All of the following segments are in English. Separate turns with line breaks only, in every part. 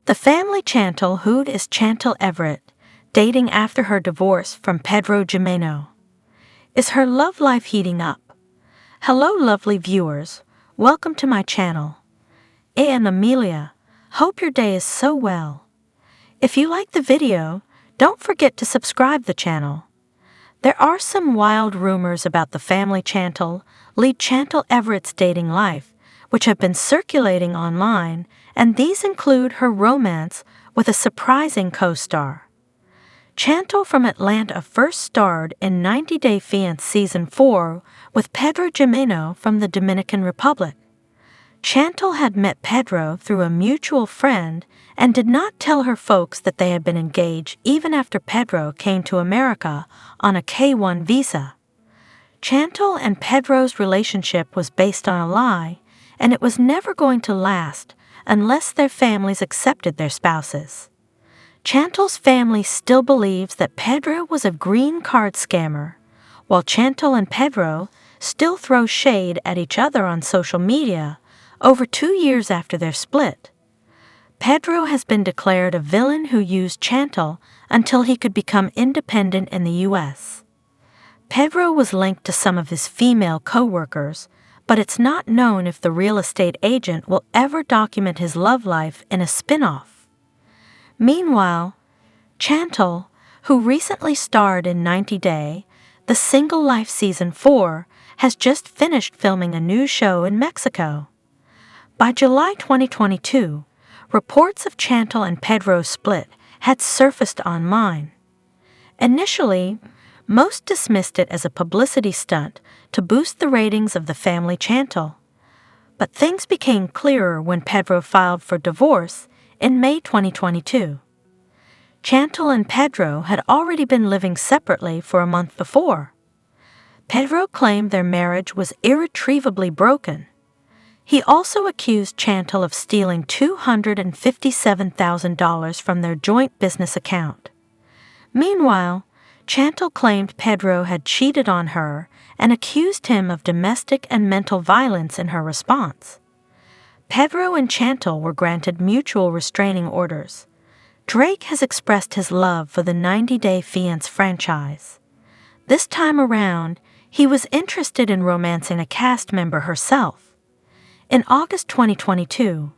The family Chantel Hood is Chantel Everett, dating after her divorce from Pedro Jimeno. Is her love life heating up? Hello lovely viewers, welcome to my channel. I am Amelia, hope your day is so well. If you like the video, don't forget to subscribe the channel. There are some wild rumors about the family Chantel, lead Chantel Everett's dating life, which have been circulating online, and these include her romance with a surprising co-star. Chantel from Atlanta first starred in 90 Day Fiancé Season 4 with Pedro Jimeno from the Dominican Republic. Chantel had met Pedro through a mutual friend and did not tell her folks that they had been engaged even after Pedro came to America on a K-1 visa. Chantel and Pedro's relationship was based on a lie, and it was never going to last unless their families accepted their spouses. Chantel's family still believes that Pedro was a green card scammer, while Chantel and Pedro still throw shade at each other on social media over 2 years after their split. Pedro has been declared a villain who used Chantel until he could become independent in the U.S. Pedro was linked to some of his female co-workers, but it's not known if the real estate agent will ever document his love life in a spin-off. Meanwhile, Chantel, who recently starred in 90 Day, The Single Life Season 4, has just finished filming a new show in Mexico. By July 2022, reports of Chantel and Pedro's split had surfaced online. Initially, most dismissed it as a publicity stunt to boost the ratings of the family Chantel. But things became clearer when Pedro filed for divorce in May 2022. Chantel and Pedro had already been living separately for a month before. Pedro claimed their marriage was irretrievably broken. He also accused Chantel of stealing $257,000 from their joint business account. Meanwhile, Chantel claimed Pedro had cheated on her and accused him of domestic and mental violence in her response. Pedro and Chantel were granted mutual restraining orders. Drake has expressed his love for the 90 Day Fiancé franchise. This time around, he was interested in romancing a cast member herself. In August 2022,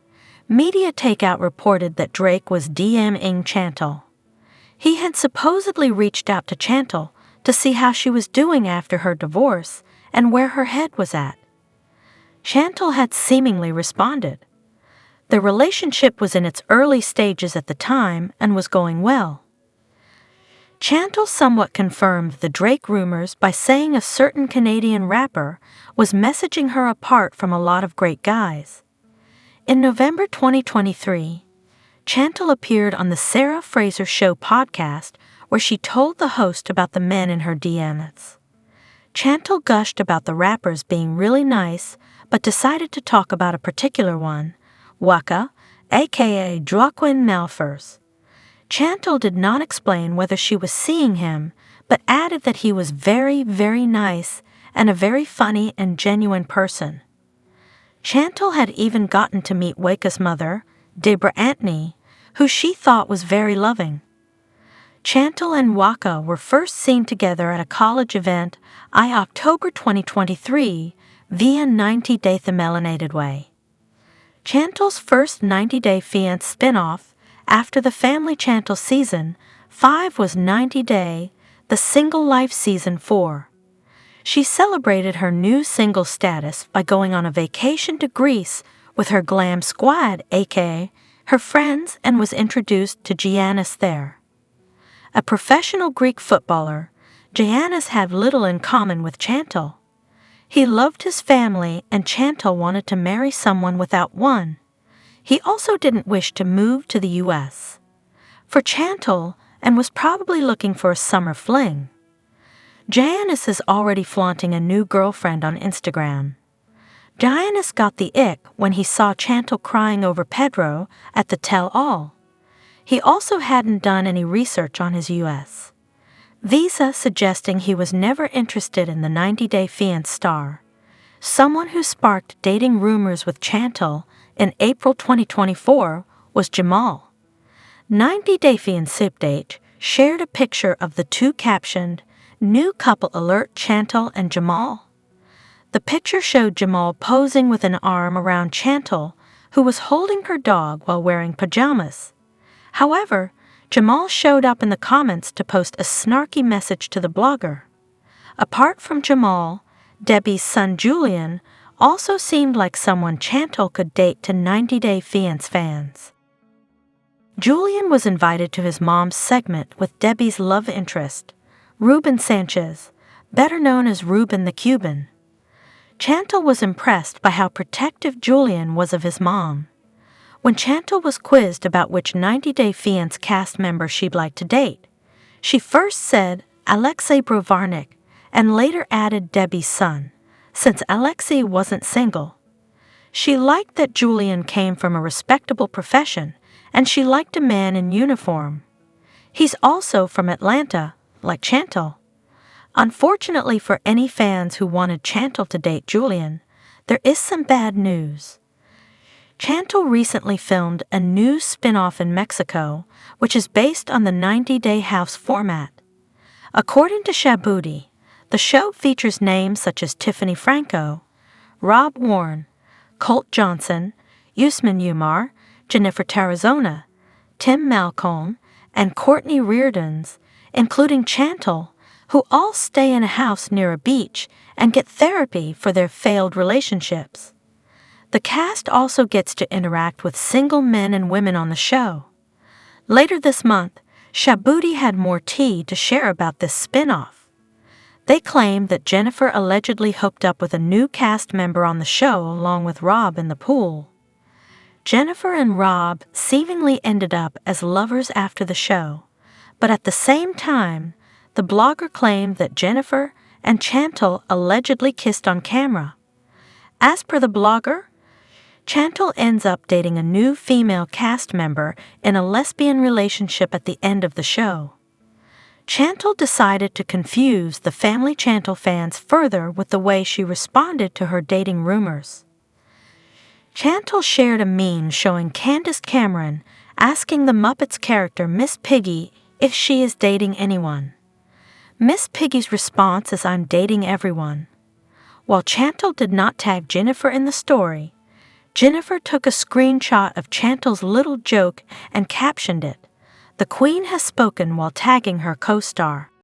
Media Takeout reported that Drake was DMing Chantel. He had supposedly reached out to Chantel to see how she was doing after her divorce and where her head was at. Chantel had seemingly responded. The relationship was in its early stages at the time and was going well. Chantel somewhat confirmed the Drake rumors by saying a certain Canadian rapper was messaging her apart from a lot of great guys. In November 2023, Chantel appeared on the Sarah Fraser Show podcast where she told the host about the men in her DMs. Chantel gushed about the rappers being really nice, but decided to talk about a particular one, Waka, aka Joaquin Malfers. Chantel did not explain whether she was seeing him, but added that he was very, very nice and a very funny and genuine person. Chantel had even gotten to meet Waka's mother, Deborah Anthony, who she thought was very loving. Chantel and Waka were first seen together at a college event in October 2023 via 90 Day The Melanated Way. Chantel's first 90 Day Fiancé spin-off after the family Chantel Season 5 was 90 Day, The Single Life Season 4. She celebrated her new single status by going on a vacation to Greece with her glam squad, aka her friends, and was introduced to Giannis there. A professional Greek footballer, Giannis had little in common with Chantel. He loved his family and Chantel wanted to marry someone without one. He also didn't wish to move to the U.S. for Chantel and was probably looking for a summer fling. Giannis is already flaunting a new girlfriend on Instagram. Giannis got the ick when he saw Chantel crying over Pedro at the tell-all. He also hadn't done any research on his U.S. visa, suggesting he was never interested in the 90 Day Fiancé star. Someone who sparked dating rumors with Chantel in April 2024 was Jamal. 90 Day Fiancé update shared a picture of the two captioned, "New couple alert Chantel and Jamal." The picture showed Jamal posing with an arm around Chantel, who was holding her dog while wearing pajamas. However, Jamal showed up in the comments to post a snarky message to the blogger. Apart from Jamal, Debbie's son Julian also seemed like someone Chantel could date to 90 Day Fiancé fans. Julian was invited to his mom's segment with Debbie's love interest, Ruben Sanchez, better known as Ruben the Cuban. Chantel was impressed by how protective Julian was of his mom. When Chantel was quizzed about which 90 Day Fiancé cast member she'd like to date, she first said Alexei Brovarnik and later added Debbie's son, since Alexei wasn't single. She liked that Julian came from a respectable profession, and she liked a man in uniform. He's also from Atlanta, like Chantel. Unfortunately for any fans who wanted Chantel to date Julian, there is some bad news. Chantel recently filmed a new spin-off in Mexico, which is based on the 90 Day House format. According to Shaboody, the show features names such as Tiffany Franco, Rob Warren, Colt Johnson, Usman Umar, Jennifer Tarazona, Tim Malcolm, and Courtney Reardons, including Chantel, who all stay in a house near a beach and get therapy for their failed relationships. The cast also gets to interact with single men and women on the show. Later this month, Shaboody had more tea to share about this spin-off. They claimed that Jennifer allegedly hooked up with a new cast member on the show along with Rob in the pool. Jennifer and Rob seemingly ended up as lovers after the show, but at the same time, the blogger claimed that Jennifer and Chantel allegedly kissed on camera. As per the blogger, Chantel ends up dating a new female cast member in a lesbian relationship at the end of the show. Chantel decided to confuse the Family Chantel fans further with the way she responded to her dating rumors. Chantel shared a meme showing Candace Cameron asking the Muppets character Miss Piggy if she is dating anyone. Miss Piggy's response is, "I'm dating everyone." While Chantel did not tag Jennifer in the story, Jennifer took a screenshot of Chantel's little joke and captioned it, "The Queen has spoken," while tagging her co-star.